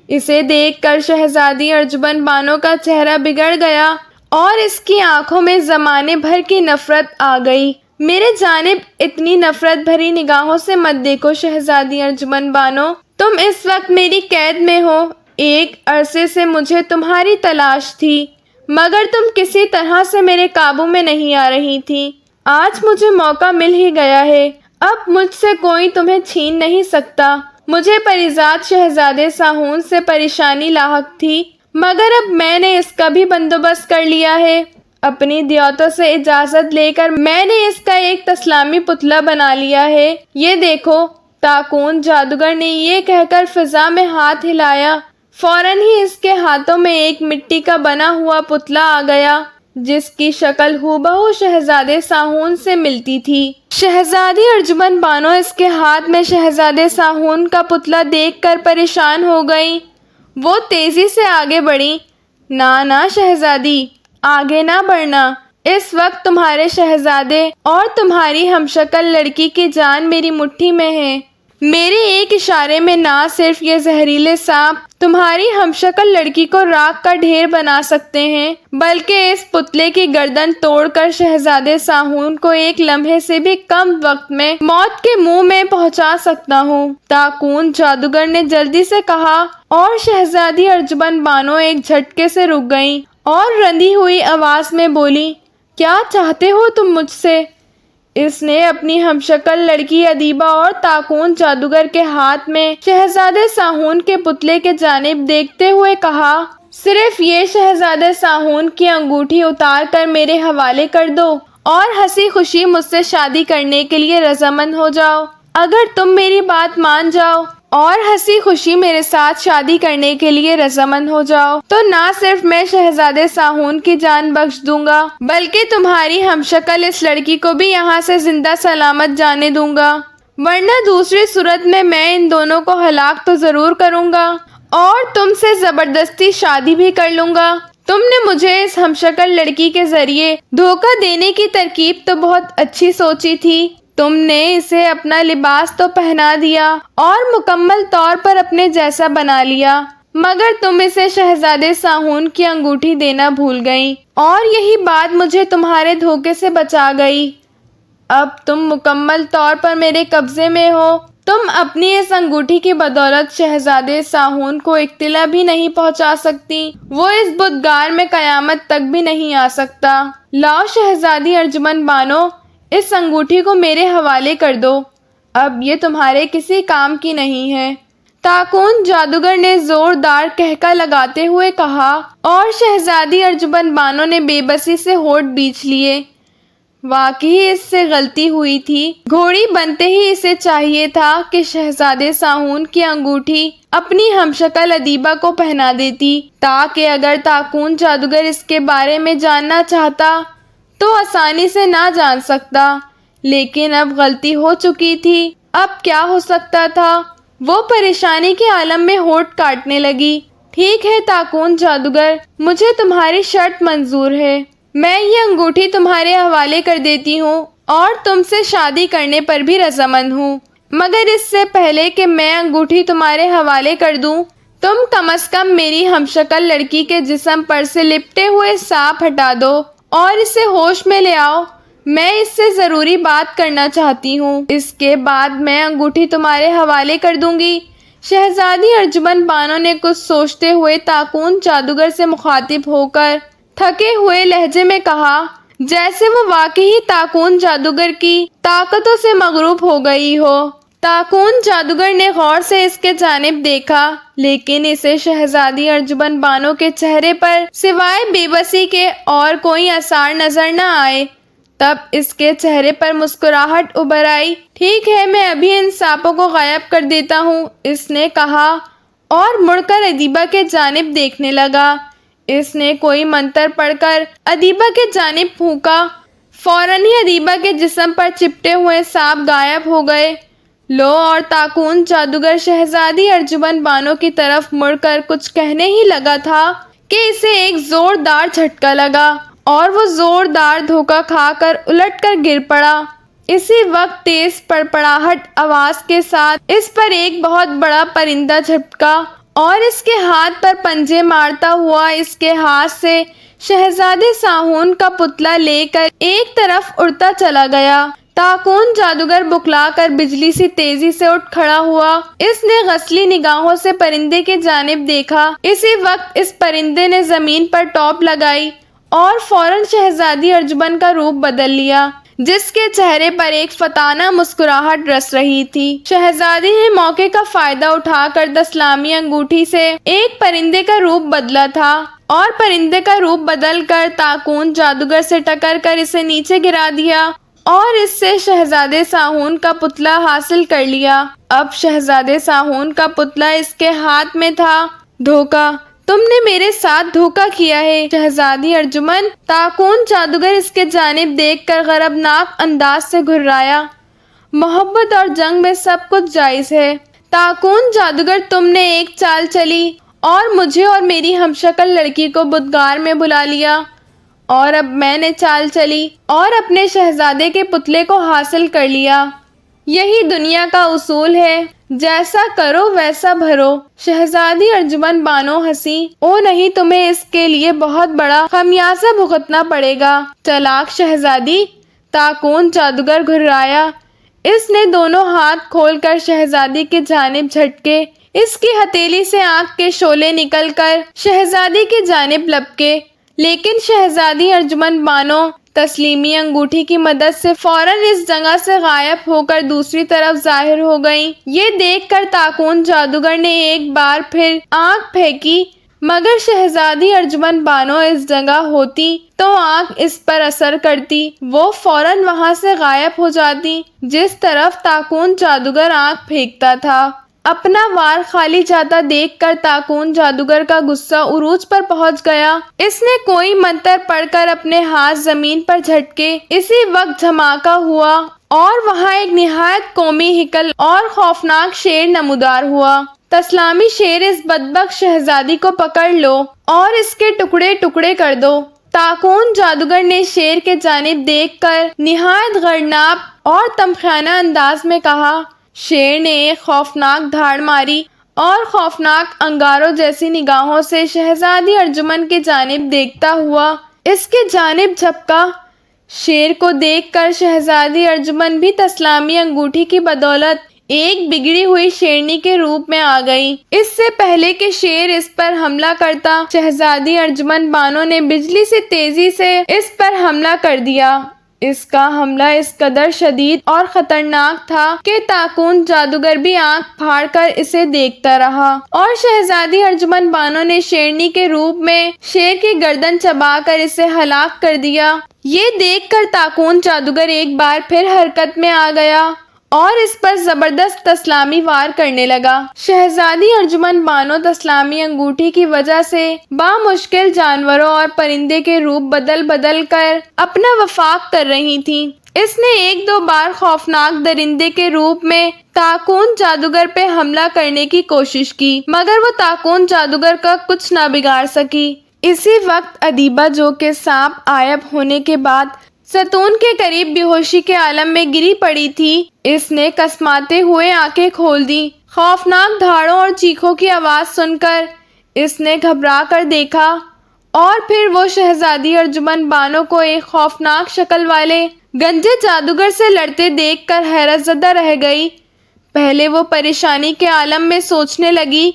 اسے دیکھ کر شہزادی ارجمن بانو کا چہرہ بگڑ گیا اور اس کی آنکھوں میں زمانے بھر کی نفرت آ گئی۔ میرے جانب اتنی نفرت بھری نگاہوں سے مت دیکھو شہزادی ارجمن بانو، تم اس وقت میری قید میں ہو۔ ایک عرصے سے مجھے تمہاری تلاش تھی مگر تم کسی طرح سے میرے قابو میں نہیں آ رہی تھی۔ آج مجھے موقع مل ہی گیا ہے، اب مجھ سے کوئی تمہیں چھین نہیں سکتا۔ مجھے پریزاد شہزادے ساہون سے پریشانی لاحق تھی مگر اب میں نے اس کا بھی بندوبست کر لیا ہے۔ اپنی دیوتوں سے اجازت لے کر میں نے اس کا ایک تسلامی پتلا بنا لیا ہے، یہ دیکھو۔ طاقون جادوگر نے یہ کہہ کر فضا میں ہاتھ ہلایا۔ فوراً ہی اس کے ہاتھوں میں ایک مٹی کا بنا ہوا پتلا آ گیا جس کی شکل ہو بہو شہزادے ساہون سے ملتی تھی۔ شہزادی ارجمن بانو اس کے ہاتھ میں شہزادے ساہون کا پتلا دیکھ کر پریشان ہو گئی۔ وہ تیزی سے آگے بڑھی۔ نہ شہزادی، آگے نہ بڑھنا، اس وقت تمہارے شہزادے اور تمہاری ہمشکل لڑکی کی جان میری مٹھی میں ہے۔ میرے ایک اشارے میں نہ صرف یہ زہریلے سانپ تمہاری ہمشکل لڑکی کو راکھ کا ڈھیر بنا سکتے ہیں بلکہ اس پتلے کی گردن توڑ کر شہزادے ساہون کو ایک لمحے سے بھی کم وقت میں موت کے منہ میں پہنچا سکتا ہوں۔ طاقون جادوگر نے جلدی سے کہا اور شہزادی ارجمن بانو ایک جھٹکے سے رک گئیں اور رندی ہوئی آواز میں بولی، کیا چاہتے ہو تم مجھ سے؟ اس نے اپنی ہمشکل لڑکی ادیبہ اور طاقون جادوگر کے ہاتھ میں شہزادے ساہون کے پتلے کے جانب دیکھتے ہوئے کہا، صرف یہ شہزادے ساہون کی انگوٹھی اتار کر میرے حوالے کر دو اور ہنسی خوشی مجھ سے شادی کرنے کے لیے رضامند ہو جاؤ۔ اگر تم میری بات مان جاؤ اور ہنسی خوشی میرے ساتھ شادی کرنے کے لیے رضامند ہو جاؤ تو نہ صرف میں شہزادے ساہون کی جان بخش دوں گا بلکہ تمہاری ہمشکل اس لڑکی کو بھی یہاں سے زندہ سلامت جانے دوں گا، ورنہ دوسری صورت میں ان دونوں کو ہلاک تو ضرور کروں گا اور تم سے زبردستی شادی بھی کر لوں گا۔ تم نے مجھے اس ہمشکل لڑکی کے ذریعے دھوکہ دینے کی ترکیب تو بہت اچھی سوچی تھی۔ تم نے اسے اپنا لباس تو پہنا دیا اور مکمل طور پر اپنے جیسا بنا لیا مگر تم اسے شہزادے ساہون کی انگوٹھی دینا بھول گئی اور یہی بات مجھے تمہارے دھوکے سے بچا گئی۔ اب تم مکمل طور پر میرے قبضے میں ہو۔ تم اپنی اس انگوٹھی کی بدولت شہزادے ساہون کو اطلاع بھی نہیں پہنچا سکتی، وہ اس بدگار میں قیامت تک بھی نہیں آ سکتا۔ لاؤ شہزادی ارجمن بانو، اس انگوٹھی کو میرے حوالے کر دو، اب یہ تمہارے کسی کام کی نہیں ہے۔ طاقون جادوگر نے زوردار کہکا لگاتے ہوئے کہا اور شہزادی ارجمن بانو نے بے بسی سے ہونٹ بیچ لیے۔ واقعی اس سے غلطی ہوئی تھی، گھوڑی بنتے ہی اسے چاہیے تھا کہ شہزادے ساہون کی انگوٹھی اپنی ہمشکل ادیبہ کو پہنا دیتی تاکہ اگر طاقون جادوگر اس کے بارے میں جاننا چاہتا تو آسانی سے نہ جان سکتا، لیکن اب غلطی ہو چکی تھی۔ اب کیا ہو سکتا تھا؟ وہ پریشانی کے عالم میں ہونٹ کاٹنے لگی۔ ٹھیک ہے طاقون جادوگر، مجھے تمہاری شرط منظور ہے، میں یہ انگوٹھی تمہارے حوالے کر دیتی ہوں اور تم سے شادی کرنے پر بھی رضامند ہوں، مگر اس سے پہلے کہ میں انگوٹھی تمہارے حوالے کر دوں تم کم از کم میری ہمشکل لڑکی کے جسم پر سے لپٹے ہوئے سانپ ہٹا دو اور اسے ہوش میں لے آؤ، میں اس سے ضروری بات کرنا چاہتی ہوں، اس کے بعد میں انگوٹھی تمہارے حوالے کر دوں گی۔ شہزادی ارجمن بانو نے کچھ سوچتے ہوئے طاقون جادوگر سے مخاطب ہو کر تھکے ہوئے لہجے میں کہا، جیسے وہ واقعی طاقون جادوگر کی طاقتوں سے مغروب ہو گئی ہو۔ طاقون جادوگر نے غور سے اس کے جانب دیکھا لیکن اسے شہزادی ارجمن بانو کے چہرے پر سوائے بے بسی کے اور کوئی آثار نظر نہ آئے۔ تب اس کے چہرے پر مسکراہٹ ابھر آئی۔ ٹھیک ہے، میں ابھی ان سانپوں کو غائب کر دیتا ہوں، اس نے کہا اور مڑ کر ادیبہ کے جانب دیکھنے لگا۔ اس نے کوئی منتر پڑھ کر ادیبہ کے جانب پھونکا، فوراً ہی ادیبہ کے جسم پر چپٹے ہوئے سانپ غائب ہو گئے۔ لو اور تاکون جادوگر شہزادی ارجمن بانو کی طرف مڑ کر کچھ کہنے ہی لگا تھا کہ اسے ایک زوردار جھٹکا لگا اور وہ زوردار دھوکہ کھا کر الٹ کر گر پڑا۔ اسی وقت تیز پڑپڑاہٹ آواز کے ساتھ اس پر ایک بہت بڑا پرندہ جھپکا اور اس کے ہاتھ پر پنجے مارتا ہوا اس کے ہاتھ سے شہزادے ساہون کا پتلا لے کر ایک طرف اڑتا چلا گیا۔ تاکون جادوگر بکلا کر بجلی سی تیزی سے اٹھ کھڑا ہوا۔ اس نے غسلی نگاہوں سے پرندے کی جانب دیکھا۔ اسی وقت اس پرندے نے زمین پر ٹوپ لگائی اور فوراً شہزادی ارجمن کا روپ بدل لیا، جس کے چہرے پر ایک فطانہ مسکراہٹ رس رہی تھی۔ شہزادی نے موقع کا فائدہ اٹھا کر تسلامی انگوٹھی سے ایک پرندے کا روپ بدلا تھا اور پرندے کا روپ بدل کر تاکون جادوگر سے ٹکر کر اسے نیچے گرا دیا اور اس سے شہزادے ساہون کا پتلا حاصل کر لیا۔ اب شہزادے ساہون کا پتلا اس کے ہاتھ میں تھا۔ دھوکہ! تم نے میرے ساتھ دھوکہ کیا ہے شہزادی ارجمن! تاکون جادوگر اس کے جانب دیکھ کر غضبناک انداز سے گھررایا۔ محبت اور جنگ میں سب کچھ جائز ہے تاکون جادوگر، تم نے ایک چال چلی اور مجھے اور میری ہمشکل لڑکی کو بدگار میں بلا لیا، اور اب میں نے چال چلی اور اپنے شہزادے کے پتلے کو حاصل کر لیا۔ یہی دنیا کا اصول ہے، جیسا کرو ویسا بھرو۔ شہزادی ارجمن بانو ہنسی۔ او نہیں، تمہیں اس کے لیے بہت بڑا خمیازہ بھگتنا پڑے گا چالاک شہزادی! تاکون جادوگر گھررایا۔ اس نے دونوں ہاتھ کھول کر شہزادی کی جانب جھٹکے۔ اس کی ہتھیلی سے آنکھ کے شعلے نکل کر شہزادی کی جانب لپکے، لیکن شہزادی ارجمن بانو تسلیمی انگوٹھی کی مدد سے فوراً اس جگہ سے غائب ہو کر دوسری طرف ظاہر ہو گئیں۔ یہ دیکھ کر تاکون جادوگر نے ایک بار پھر آنکھ پھینکی، مگر شہزادی ارجمن بانو اس جگہ ہوتی تو آنکھ اس پر اثر کرتی، وہ فوراً وہاں سے غائب ہو جاتی جس طرف تاکون جادوگر آنکھ پھینکتا تھا۔ اپنا وار خالی جاتا دیکھ کر تاکون جادوگر کا غصہ عروج پر پہنچ گیا۔ اس نے کوئی منتر پڑھ کر اپنے ہاتھ زمین پر جھٹکے۔ اسی وقت دھماکہ ہوا اور وہاں ایک نہایت قومی ہیکل اور خوفناک شیر نمودار ہوا۔ تسلامی شیر، اس بدبخت شہزادی کو پکڑ لو اور اس کے ٹکڑے ٹکڑے کر دو۔ تاکون جادوگر نے شیر کے جانب دیکھ کر نہایت غضناک اور تمخانہ انداز میں کہا۔ شیر نے ایک خوفناک دھاڑ ماری اور خوفناک انگاروں جیسی نگاہوں سے شہزادی ارجمن کی جانب دیکھتا ہوا اس کی جانب جھپکا۔ شیر کو دیکھ کر شہزادی ارجمن بھی تسلامی انگوٹھی کی بدولت ایک بگڑی ہوئی شیرنی کے روپ میں آ گئی۔ اس سے پہلے کہ شیر اس پر حملہ کرتا، شہزادی ارجمن بانو نے بجلی سے تیزی سے اس پر حملہ کر دیا۔ اس کا حملہ اس قدر شدید اور خطرناک تھا کہ تاکون جادوگر بھی آنکھ پھاڑ کر اسے دیکھتا رہا، اور شہزادی ارجمن بانو نے شیرنی کے روپ میں شیر کی گردن چبا کر اسے ہلاک کر دیا۔ یہ دیکھ کر تاکون جادوگر ایک بار پھر حرکت میں آ گیا اور اس پر زبردست تسلامی وار کرنے لگا۔ شہزادی ارجمن بانو تسلامی انگوٹھی کی وجہ سے بامشکل جانوروں اور پرندے کے روپ بدل بدل کر اپنا وفاق کر رہی تھی۔ اس نے ایک دو بار خوفناک درندے کے روپ میں تاکون جادوگر پہ حملہ کرنے کی کوشش کی، مگر وہ تاکون جادوگر کا کچھ نہ بگاڑ سکی۔ اسی وقت ادیبہ، جو کہ سانپ عائب ہونے کے بعد ستون کے قریب بے ہوشی کے عالم میں گری پڑی تھی، اس نے کسماتے ہوئے آنکھیں کھول دی۔ خوفناک دھاڑوں اور چیخوں کی آواز سن کر اس نے گھبرا کر دیکھا اور پھر وہ شہزادی ارجمن بانو کو ایک خوفناک شکل والے گنجے جادوگر سے لڑتے دیکھ کر حیرت زدہ رہ گئی۔ پہلے وہ پریشانی کے عالم میں سوچنے لگی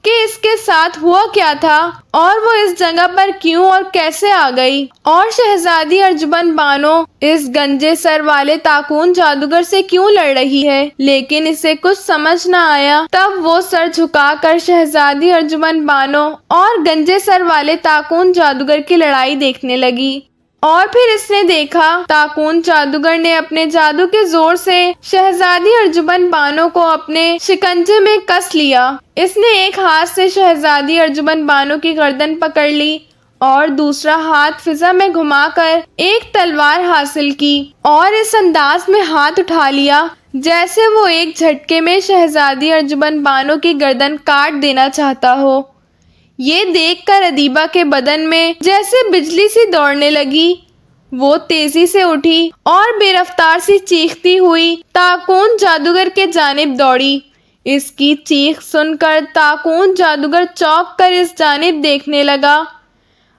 کہ اس کے ساتھ ہوا کیا تھا اور وہ اس جگہ پر کیوں اور کیسے آ گئی، اور شہزادی ارجمن بانو اس گنجے سر والے تاکون جادوگر سے کیوں لڑ رہی ہے، لیکن اسے کچھ سمجھ نہ آیا۔ تب وہ سر جھکا کر شہزادی ارجمن بانو اور گنجے سر والے تاکون جادوگر کی لڑائی دیکھنے لگی، اور پھر اس نے دیکھا تاکون جادوگر نے اپنے جادو کے زور سے شہزادی ارجمن بانو کو اپنے شکنجے میں کس لیا۔ اس نے ایک ہاتھ سے شہزادی ارجمن بانو کی گردن پکڑ لی اور دوسرا ہاتھ فضا میں گھما کر ایک تلوار حاصل کی اور اس انداز میں ہاتھ اٹھا لیا جیسے وہ ایک جھٹکے میں شہزادی ارجمن بانو کی گردن کاٹ دینا چاہتا ہو۔ یہ دیکھ کر ادیبہ کے بدن میں جیسے بجلی سی دوڑنے لگی۔ وہ تیزی سے اٹھی اور بے رفتار سی چیختی ہوئی تاکون جادوگر کے جانب دوڑی۔ اس کی چیخ سن کر تاکون جادوگر چونک کر اس جانب دیکھنے لگا،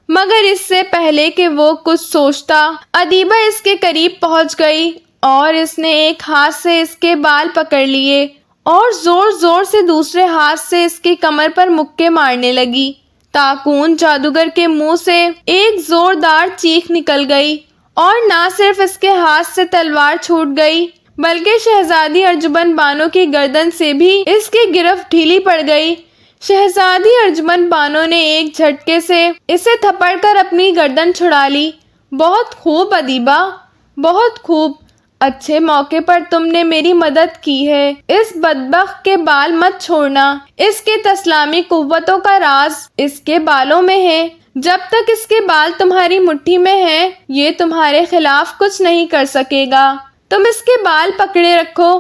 مگر اس سے پہلے کہ وہ کچھ سوچتا ادیبہ اس کے قریب پہنچ گئی اور اس نے ایک ہاتھ سے اس کے بال پکڑ لیے اور زور زور سے دوسرے ہاتھ سے اس کی کمر پر مکے مارنے لگی۔ تاکون جادوگر کے منہ سے ایک زوردار چیخ نکل گئی اور نہ صرف اس کے ہاتھ سے تلوار چھوٹ گئی بلکہ شہزادی ارجمن بانو کی گردن سے بھی اس کی گرفت ڈھیلی پڑ گئی۔ شہزادی ارجمن بانو نے ایک جھٹکے سے اسے تھپڑ کر اپنی گردن چھڑا لی۔ بہت خوب ادیبہ، بہت خوب، اچھے موقع پر تم نے میری مدد کی ہے۔ اس بدبخت کے بال مت چھوڑنا، اس کے تسلامی قوتوں کا راز اس کے بالوں میں ہے۔ جب تک اس کے بال تمہاری مٹھی میں ہیں یہ تمہارے خلاف کچھ نہیں کر سکے گا۔ تم اس کے بال پکڑے رکھو،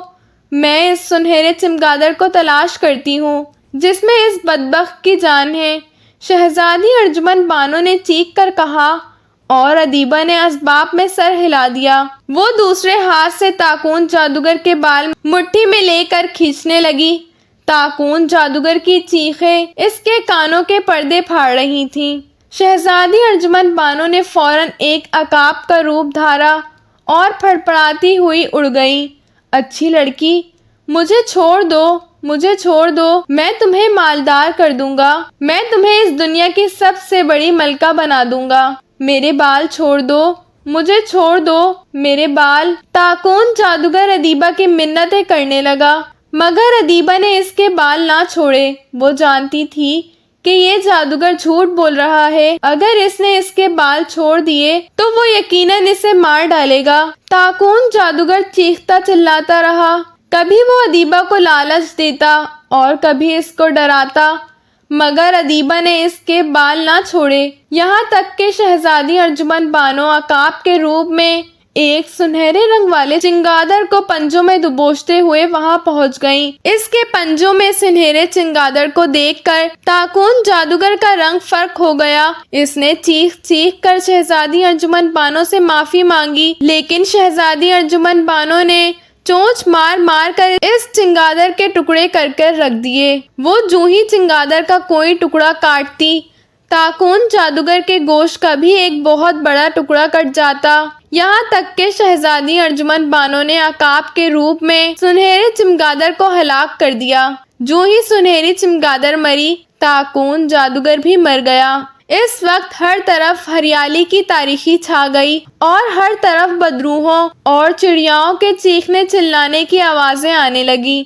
میں اس سنہرے چمگادڑ کو تلاش کرتی ہوں جس میں اس بدبخت کی جان ہے، شہزادی ارجمن بانو نے چیخ کر کہا اور ادیبہ نے اسباب میں سر ہلا دیا۔ وہ دوسرے ہاتھ سے تاکون جادوگر کے بال مٹھی میں لے کر کھینچنے لگی۔ تاکون جادوگر کی چیخیں اس کے کانوں کے پردے پھاڑ رہی تھیں۔ شہزادی ارجمن بانو نے فوراً ایک عقاب کا روپ دھارا اور پھڑپڑاتی ہوئی اڑ گئی۔ اچھی لڑکی، مجھے چھوڑ دو، مجھے چھوڑ دو، میں تمہیں مالدار کر دوں گا، میں تمہیں اس دنیا کی سب سے بڑی ملکہ بنا دوں گا، میرے بال چھوڑ دو، مجھے چھوڑ دو، میرے بال۔ تاکون جادوگر ادیبہ کی منتیں کرنے لگا مگر ادیبہ نے اس کے بال نہ چھوڑے۔ وہ جانتی تھی کہ یہ جادوگر جھوٹ بول رہا ہے، اگر اس نے اس کے بال چھوڑ دیے تو وہ یقیناً اسے مار ڈالے گا۔ تاکون جادوگر چیختا چلاتا رہا، کبھی وہ ادیبہ کو لالچ دیتا اور کبھی اس کو ڈراتا، مگر ادیبہ نے اس کے بال نہ چھوڑے، یہاں تک کہ شہزادی ارجمن بانو عقاب کے روپ میں ایک سنہرے رنگ والے چنگادڑ کو پنجوں میں دبوچتے ہوئے وہاں پہنچ گئیں۔ اس کے پنجوں میں سنہرے چنگادڑ کو دیکھ کر تاکون جادوگر کا رنگ فرق ہو گیا۔ اس نے چیخ چیخ کر شہزادی ارجمن بانو سے معافی مانگی، لیکن شہزادی ارجمن بانو نے چونچ مار مار کر اس چنگادڑ کے ٹکڑے کر کر رکھ دیے۔ وہ جو ہی چنگادڑ کا کوئی ٹکڑا کاٹتی تاکون جادوگر کے گوشت کا بھی ایک بہت بڑا ٹکڑا کٹ جاتا، یہاں تک کہ شہزادی ارجمن بانو نے عقاب کے روپ میں سنہرے چمگادڑ کو ہلاک کر دیا۔ جو ہی سنہری چمگادڑ مری تاکون جادوگر بھی مر گیا۔ اس وقت ہر طرف ہریالی کی تاریکی چھا گئی اور ہر طرف بدروحوں اور چڑیاؤں کے چیخنے چلانے کی آوازیں آنے لگی،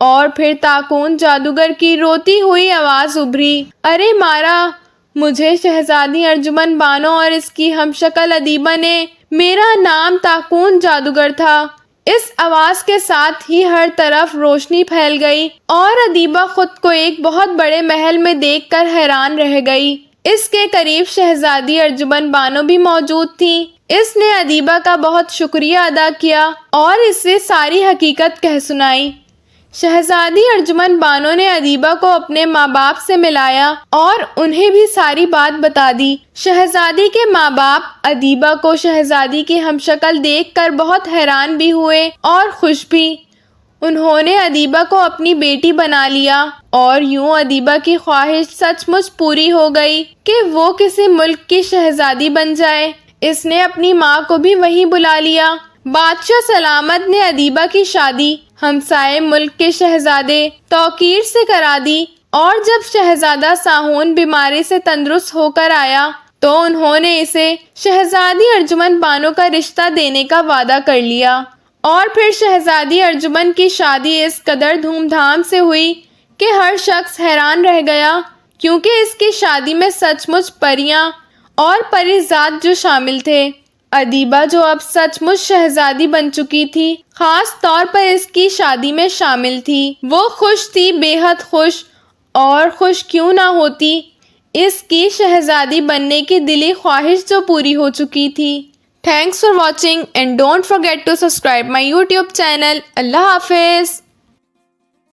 اور پھر تاکون جادوگر کی روتی ہوئی آواز ابھری، ارے مارا مجھے شہزادی ارجمن بانو اور اس کی ہمشکل ادیبہ نے، میرا نام تاکون جادوگر تھا۔ اس آواز کے ساتھ ہی ہر طرف روشنی پھیل گئی اور ادیبہ خود کو ایک بہت بڑے محل میں دیکھ کر حیران رہ گئی۔ اس کے قریب شہزادی ارجمن بانو بھی موجود تھی۔ اس نے ادیبہ کا بہت شکریہ ادا کیا اور اسے ساری حقیقت کہہ سنائی۔ شہزادی ارجمن بانو نے ادیبہ کو اپنے ماں باپ سے ملایا اور انہیں بھی ساری بات بتا دی۔ شہزادی کے ماں باپ ادیبہ کو شہزادی کی ہمشکل دیکھ کر بہت حیران بھی ہوئے اور خوش بھی۔ انہوں نے ادیبہ کو اپنی بیٹی بنا لیا اور یوں ادیبہ کی خواہش سچ مچ پوری ہو گئی کہ وہ کسی ملک کی شہزادی بن جائے۔ اس نے اپنی ماں کو بھی وہیں بلا لیا۔ بادشاہ سلامت نے ادیبہ کی شادی ہمسائے ملک کے شہزادے توقیر سے کرا دی، اور جب شہزادہ ساہون بیماری سے تندرست ہو کر آیا تو انہوں نے اسے شہزادی ارجمن بانو کا رشتہ دینے کا وعدہ کر لیا، اور پھر شہزادی ارجمن کی شادی اس قدر دھوم دھام سے ہوئی کہ ہر شخص حیران رہ گیا، کیونکہ اس کی شادی میں سچ مچ پریاں اور پری زاد جو شامل تھے۔ ادیبہ جو اب سچ مچ شہزادی بن چکی تھی، خاص طور پر اس کی شادی میں شامل تھی۔ وہ خوش تھی، بے حد خوش، اور خوش کیوں نہ ہوتی، اس کی شہزادی بننے کی دلی خواہش جو پوری ہو چکی تھی۔ Thanks for watching and don't forget to subscribe my YouTube channel. اللہ حافظ۔